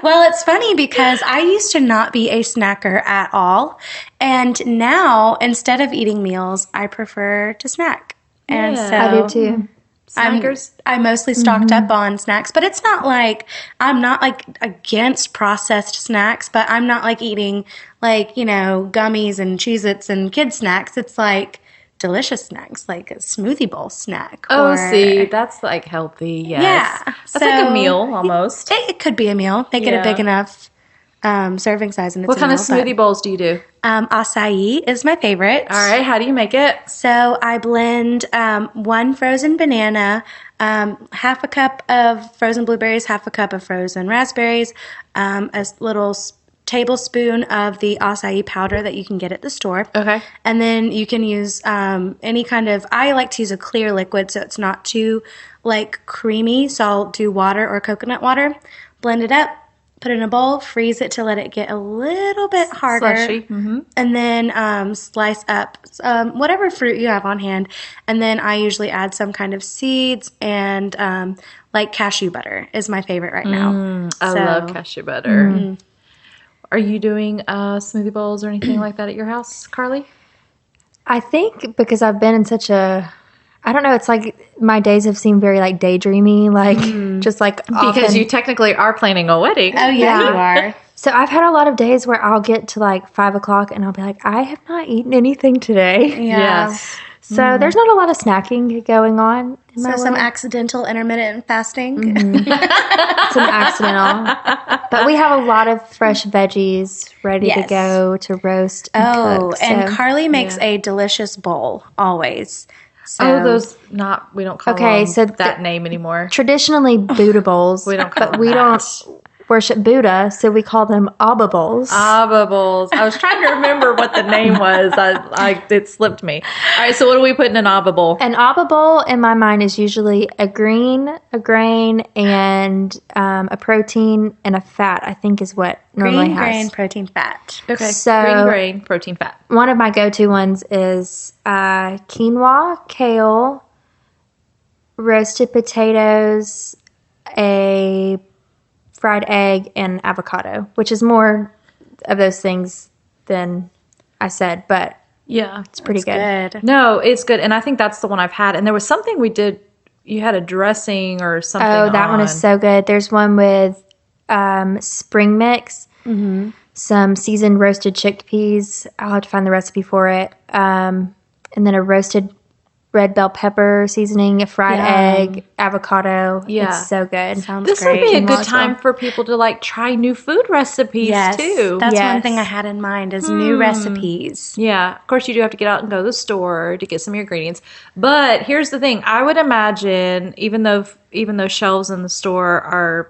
Well, it's funny because I used to not be a snacker at all. And now, instead of eating meals, I prefer to snack. And Yeah. so I do too. Snackers? I mostly stocked up on snacks, but it's not like I'm not like against processed snacks, but I'm not like eating like, gummies and Cheez-Its and kid snacks. It's like delicious snacks, like a smoothie bowl snack. Oh, or- see, that's like healthy. Yes. Yeah. That's like a So- meal almost. It could be a meal. Make it Yeah. a big enough serving size, and it's What a kind of meal, but- smoothie bowls do you do? Acai is my favorite. All right. How do you make it? So I blend 1 frozen banana, half a cup of frozen blueberries, half a cup of frozen raspberries, a little tablespoon of the acai powder that you can get at the store. Okay. And then you can use any kind of, I like to use a clear liquid so it's not too like creamy. So I'll do water or coconut water, blend it up, put it in a bowl, freeze it to let it get a little bit harder. Slushy. And then slice up whatever fruit you have on hand. And then I usually add some kind of seeds and like cashew butter is my favorite right now. I love cashew butter. Are you doing smoothie bowls or anything like that at your house, Carly? I think because I've been in such a, I don't know, it's like my days have seemed very like daydreamy, like just like Because often. you technically are planning a wedding. Oh, yeah, you are. So I've had a lot of days where I'll get to like 5 o'clock and I'll be like, I have not eaten anything today. Yeah. Yes. So there's not a lot of snacking going on in my So some world. accidental intermittent fasting. Some accidental. But we have a lot of fresh veggies ready to Yes. go to roast and Oh, cook. and So- Carly makes a delicious bowl always. So, We don't call Okay, them so that name anymore. traditionally Buddha bowls. We don't call but them we that. don't worship Buddha, so we call them Abba bowls. Abba bowls. I was trying to remember what the name was. It slipped me. All right, so what do we put in an Abba bowl? An Abba bowl in my mind is usually a grain, and a protein and a fat, I think is what normally green has. grain protein fat. Okay, So- green grain, protein, fat. One of my go-to ones is quinoa, kale, roasted potatoes, a fried egg, and avocado, which is more of those things than I said, but Yeah, it's pretty good. Good. no, it's good, and I think that's the one I've had. And there was something we did. You had a dressing or something. Oh, that one is on. so good. There's one with spring mix, some seasoned roasted chickpeas. I'll have to find the recipe for it. And then a roasted red bell pepper seasoning, a fried egg, avocado. Yeah. It's so good. Sounds This great. would be a good Quinoa. time for people to like try new food recipes Yes, too. that's one Yes. thing I had in mind is new recipes. Yeah, of course you do have to get out and go to the store to get some of your ingredients. But here's the thing: I would imagine, even though shelves in the store are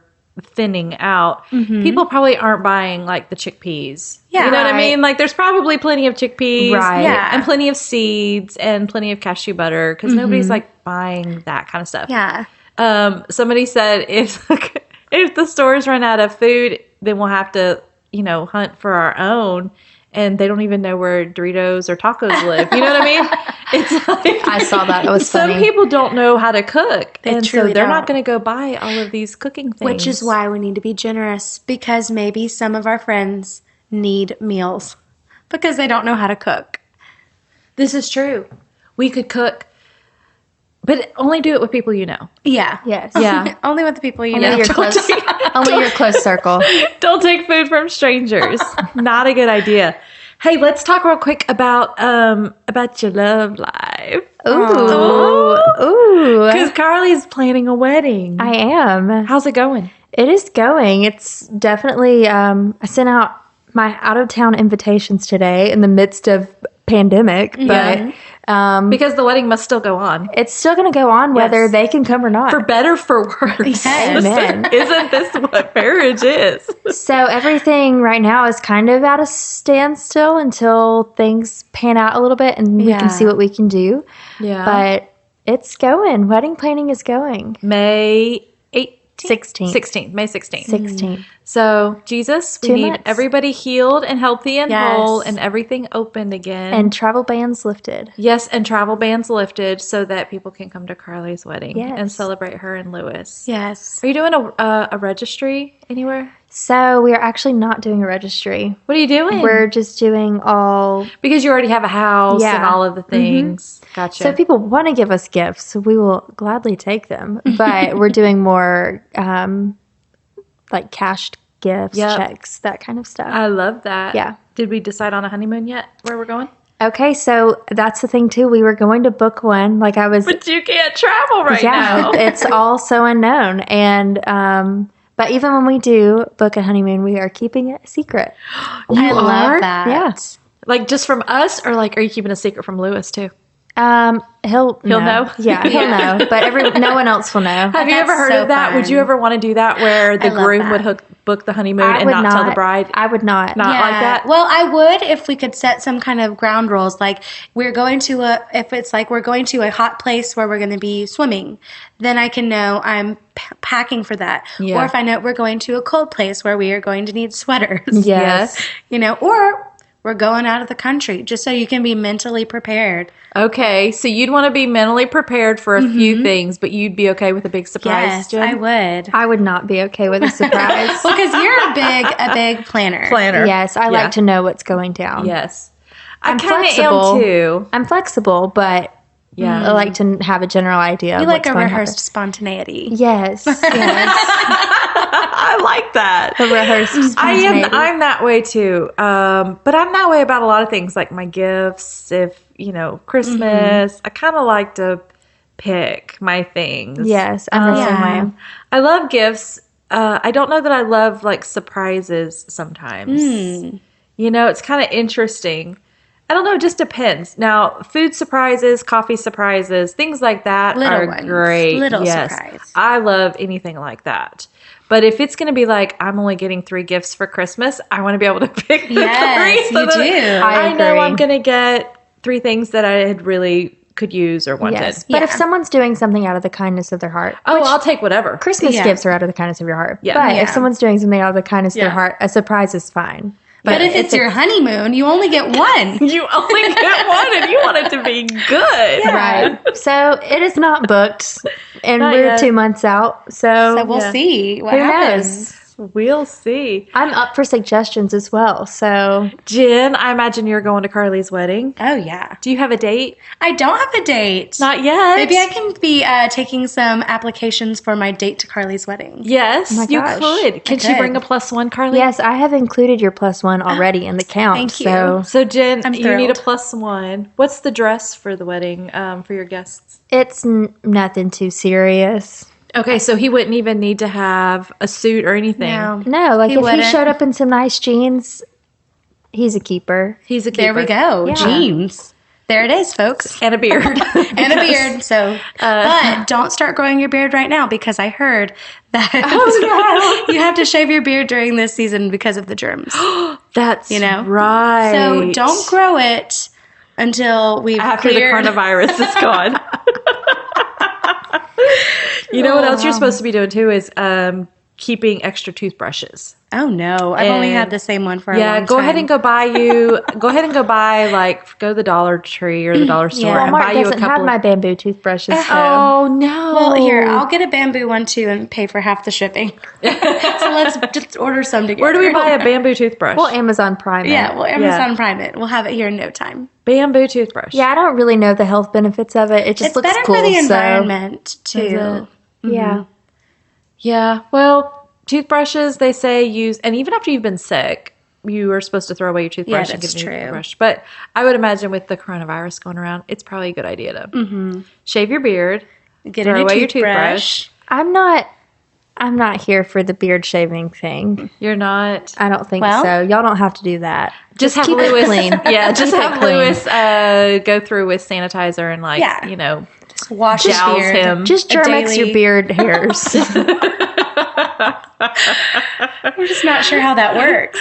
thinning out, people probably aren't buying like the chickpeas. Yeah, you know what I right. mean? Like there's probably plenty of chickpeas, Right. Yeah. and plenty of seeds and plenty of cashew butter because nobody's like buying that kind of stuff. Yeah. Somebody said if the stores run out of food, then we'll have to hunt for our own. And they don't even know where Doritos or tacos live. You know what I mean? It's like I saw that. It was some funny. people don't know how to cook, and so truly they're not don't. going to go buy all of these cooking things. Which is why we need to be generous because maybe some of our friends need meals because they don't know how to cook. this is true. We could cook, but only do it with people you know. Yeah. Yes. Yeah. Only with the people you Only know. your close, only your close circle. Don't take food from strangers. Not a good idea. Hey, let's talk real quick about your love life. Ooh. Because Carly's planning a wedding. I am. How's it going? It is going. It's definitely, I sent out my out of town invitations today in the midst of pandemic, but Because the wedding must still go on. it's still going to go on whether Yes. they can come or not. For better, for worse. Amen. Isn't this what marriage is? So everything right now is kind of at a standstill until things pan out a little bit and we Yeah. can see what we can do. Yeah. But it's going. Wedding planning is going. May 18th? 16th. 16th. May 16th. 16. So, Jesus, we 2 need months. everybody healed and healthy and Yes. whole and everything opened again. And travel bans lifted. yes, and travel bans lifted so that people can come to Carly's wedding Yes. and celebrate her and Lewis. Yes. Are you doing a registry anywhere? So we are actually not doing a registry. What are you doing? We're just doing all. because you already have a house and Yeah. all of the things. Gotcha. So if people want to give us gifts, we will gladly take them. But we're doing more like cashed gifts, Yep. checks, that kind of stuff. I love that. Yeah. Did we decide on a honeymoon yet? Where we're going? Okay, so that's the thing too. We were going to book one. Like I was, But you can't travel right now. it's all so unknown. And but even when we do book a honeymoon, we are keeping it a secret. I are? love that. Yeah. Like just from us, or like are you keeping a secret from Lewis too? He'll know? Yeah, he'll know. But no one else will know. Have you That's ever heard so of that? Would fun. you ever want to do that where the I love groom would that. book the honeymoon and not tell the bride? I would not. Not like that? Well, I would if we could set some kind of ground rules. Like we're going to a hot place where we're going to be swimming, then I can know I'm packing for that. Yeah. Or if I know we're going to a cold place where we are going to need sweaters. Yes. Or we're going out of the country, just so you can be mentally prepared. Okay, so you'd want to be mentally prepared for a few things, but you'd be okay with a big surprise, Yes, Jen? I would. I would not be okay with a surprise. Well, because you're a big planner. Yes, I like to know what's going down. Yes. I'm I kind of flexible. am too. I'm flexible, but I like to have a general idea. You of like what's a going to rehearsed happen. spontaneity. Yes, yes, I like that. a rehearsed spontaneity. I'm that way too. But I'm that way about a lot of things, like my gifts. If Christmas, I kind of like to pick my things. Yes, I'm the same way. I love gifts. I don't know that I love like surprises sometimes. It's kind of interesting. I don't know, it just depends. Now, food surprises, coffee surprises, things like that are great. Little surprise. I love anything like that. But if it's going to be like, I'm only getting 3 gifts for Christmas, I want to be able to pick the 3. Yes, you do. I know agree. I'm going to get 3 things that I had really could use or wanted. Yes, but if someone's doing something out of the kindness of their heart, I'll take whatever. Christmas gifts are out of the kindness of your heart. Yeah. But Yeah. if someone's doing something out of the kindness of their heart, a surprise is fine. But if it's your honeymoon, you only get one. You only get one and you want it to be good. Right. So it is not booked, and Not we're yet. 2 months out. So, We'll see what who happens. knows? We'll see. I'm up for suggestions as well. So Jen, I imagine you're going to Carly's wedding. Oh, yeah. Do you have a date? I don't have a date. Not yet. Maybe I can be taking some applications for my date to Carly's wedding. Yes, my you gosh. could. Can she could. bring a +1, Carly? yes, I have included your +1 already in the count. Thank you. So So Jen, I'm you need a thrilled. +1. What's the dress for the wedding for your guests? it's nothing too serious. Okay, so he wouldn't even need to have a suit or anything. No, like He if he wouldn't. showed up in some nice jeans, he's a keeper. He's a keeper. There we go. Yeah. Jeans. There it is, folks. And a beard. And a beard. So, but don't start growing your beard right now because I heard that you have to shave your beard during this season because of the germs. That's right. So don't grow it until we've after cleared. the coronavirus is gone. You know what else you're supposed to be doing too is keeping extra toothbrushes. Oh no, I've only And- had the same one for a long time. Go ahead and go buy go to the Dollar Tree or the dollar store and Walmart buy you a doesn't couple have my bamboo toothbrushes. So. Oh no. Well, here, I'll get a bamboo one too and pay for half the shipping. So let's just order some together. Where do we buy a bamboo toothbrush? Well, Amazon Prime. Yeah, well, Amazon Prime it. We'll have it here in no time. Bamboo toothbrush. Yeah, I don't really know the health benefits of it. It just It's looks better cool. for the so- environment too. Yeah. Yeah. Well, toothbrushes they say use, and even after you've been sick, you are supposed to throw away your toothbrush and that's get a new true. toothbrush. But I would imagine with the coronavirus going around, it's probably a good idea to shave your beard, Get throw a new away your toothbrush. I'm not here for the beard shaving thing. You're not. I don't think Well- so. Y'all don't have to do that. Just have keep Lewis it clean. Yeah, just Keep it have clean. Lewis go through with sanitizer and Yeah. Just wash his jowls beard. him. Just A Germex daily- your beard hairs. I'm just not sure how that works.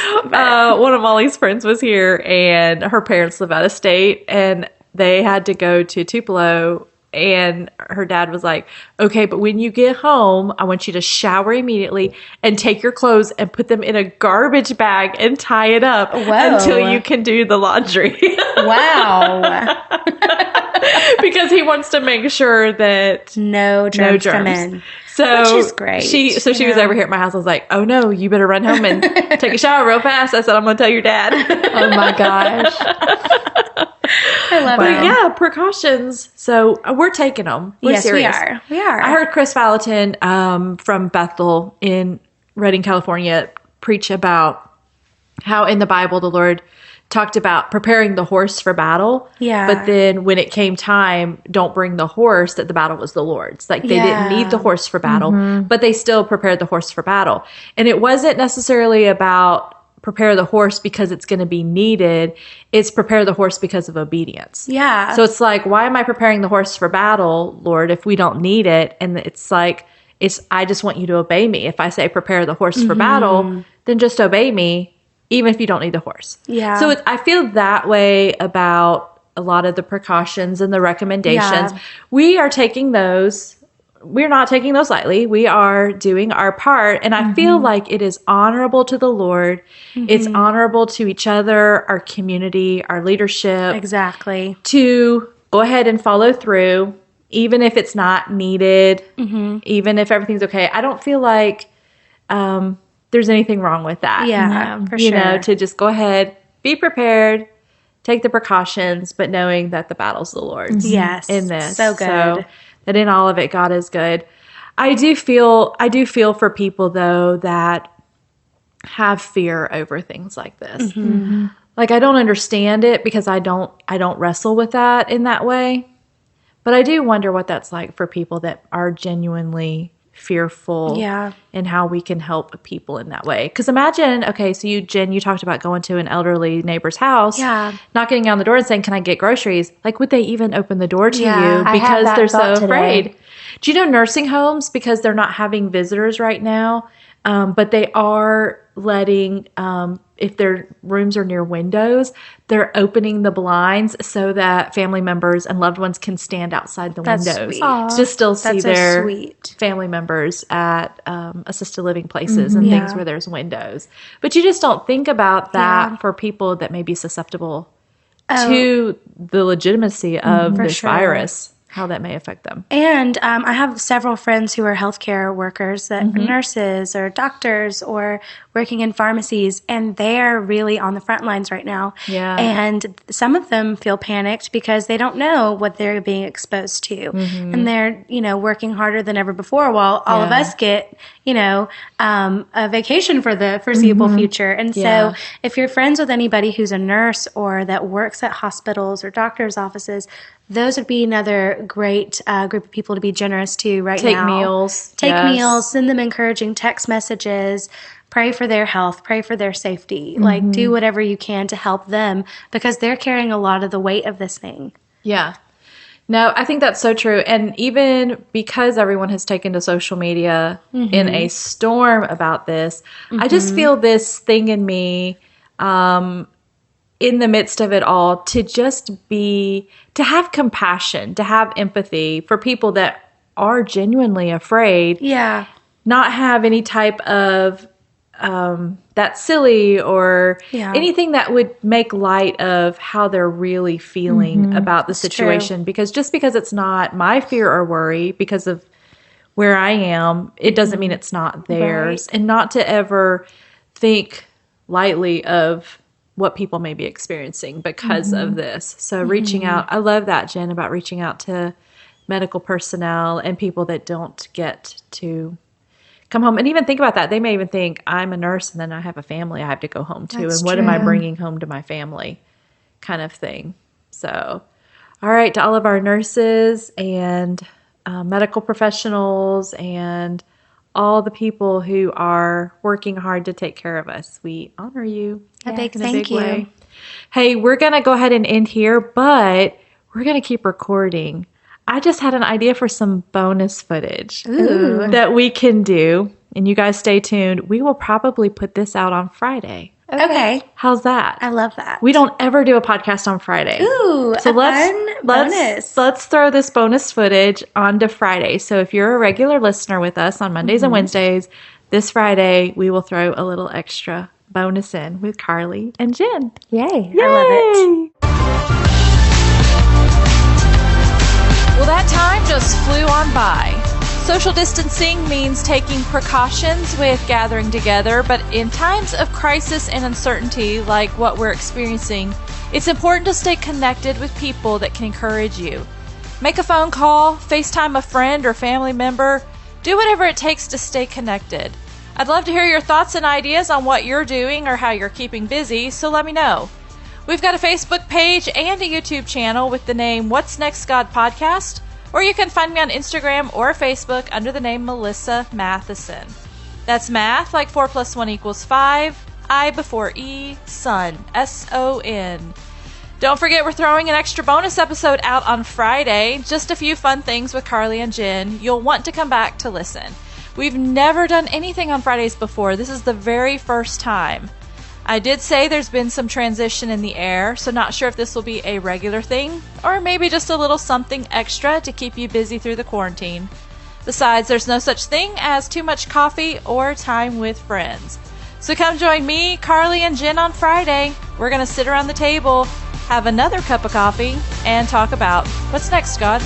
One of Molly's friends was here, and her parents live out of state, and they had to go to Tupelo. And her dad was like, okay, but when you get home, I want you to shower immediately and take your clothes and put them in a garbage bag and tie it up Whoa. until you can do the laundry. Wow. Because he wants to make sure that No germs come in. So Which is great, She was you over here at my house. I was like, "Oh no, you better run home and take a shower real fast." I said, "I'm going to tell your dad." Oh my gosh. I love But it. yeah, precautions. So we're taking them. We're Yes, serious. we are. We are. I heard Chris Valentin from Bethel in Redding, California, preach about how in the Bible the Lord talked about preparing the horse for battle. Yeah. But then when it came time, don't bring the horse, that the battle was the Lord's. Like they Yeah. didn't need the horse for battle, but they still prepared the horse for battle. And it wasn't necessarily about prepare the horse because it's going to be needed. It's prepare the horse because of obedience. Yeah. So it's like, why am I preparing the horse for battle, Lord, if we don't need it? And it's like, I just want you to obey me. If I say prepare the horse for battle, then just obey me, even if you don't need the horse. Yeah. So I feel that way about a lot of the precautions and the recommendations. Yeah. We are taking those. We're not taking those lightly. We are doing our part. And I feel like it is honorable to the Lord. It's honorable to each other, our community, our leadership. Exactly. To go ahead and follow through, even if it's not needed, even if everything's okay. I don't feel like there's anything wrong with that. Yeah, for you sure. know, to just go ahead, be prepared, take the precautions, but knowing that the battle's the Lord's. Yes. In this. So good. So that in all of it, God is good. I do feel for people, though, that have fear over things like this. Like, I don't understand it because I don't wrestle with that in that way. But I do wonder what that's like for people that are genuinely fearful. Yeah. And how we can help people in that way. Because imagine, okay, so Jen, you talked about going to an elderly neighbor's house, Yeah. knocking on the door and saying, "Can I get groceries?" Like, would they even open the door to Yeah, you I had because that they're so thought today. afraid? Do you know nursing homes, because they're not having visitors right now, but they are letting, if their rooms are near windows, they're opening the blinds so that family members and loved ones can stand outside the That's windows sweet. to still see That's so their sweet. family members at assisted living places and things Yeah. where there's windows. But you just don't think about that Yeah. for people that may be susceptible to the legitimacy of For this sure. virus, how that may affect them. And I have several friends who are healthcare workers, that nurses or doctors or working in pharmacies, and they're really on the front lines right now. Yeah. And some of them feel panicked because they don't know what they're being exposed to. And they're, working harder than ever before, while all of Yeah. us get, a vacation for the foreseeable future. And Yeah. so if you're friends with anybody who's a nurse or that works at hospitals or doctor's offices, those would be another great group of people to be generous to right Take now. meals. Take Yes. meals, send them encouraging text messages, pray for their health, pray for their safety. Like, do whatever you can to help them because they're carrying a lot of the weight of this thing. Yeah. No, I think that's so true. And even because everyone has taken to social media in a storm about this, I just feel this thing in me, in the midst of it all, to have compassion, to have empathy for people that are genuinely afraid, Yeah. not have any type of that's silly or Yeah. anything that would make light of how they're really feeling about the situation. Because just because it's not my fear or worry because of where I am, it doesn't mean it's not theirs. Right. And not to ever think lightly of what people may be experiencing because of this. So reaching out, I love that, Jen, about reaching out to medical personnel and people that don't get to come home. And even think about that. They may even think, I'm a nurse and then I have a family I have to go home to. That's and what am I true. bringing home to my family, kind of thing. So, all right, to all of our nurses and medical professionals and all the people who are working hard to take care of us, we honor you. A big in thank you. way. Hey, we're going to go ahead and end here, but we're going to keep recording. I just had an idea for some bonus footage that we can do. And you guys stay tuned. We will probably put this out on Friday. Okay. How's that? I love that. We don't ever do a podcast on Friday. Ooh, So a let's fun bonus. let's throw this bonus footage onto Friday. So if you're a regular listener with us on Mondays and Wednesdays, this Friday we will throw a little extra bonus in with Carly and Jenn. Yay. I love it. Well, that time just flew on by. Social distancing means taking precautions with gathering together, but in times of crisis and uncertainty like what we're experiencing, it's important to stay connected with people that can encourage you. Make a phone call, FaceTime a friend or family member, do whatever it takes to stay connected. I'd love to hear your thoughts and ideas on what you're doing or how you're keeping busy, so let me know. We've got a Facebook page and a YouTube channel with the name What's Next God Podcast, or you can find me on Instagram or Facebook under the name Melissa Matheson. That's math like 4 + 1 = 5, I before E, son, S-O-N. Don't forget we're throwing an extra bonus episode out on Friday, just a few fun things with Carly and Jenn. You'll want to come back to listen. We've never done anything on Fridays before. This is the very first time. I did say there's been some transition in the air, so not sure if this will be a regular thing, or maybe just a little something extra to keep you busy through the quarantine. Besides, there's no such thing as too much coffee or time with friends. So come join me, Carly, and Jenn on Friday. We're going to sit around the table, have another cup of coffee, and talk about what's next, God.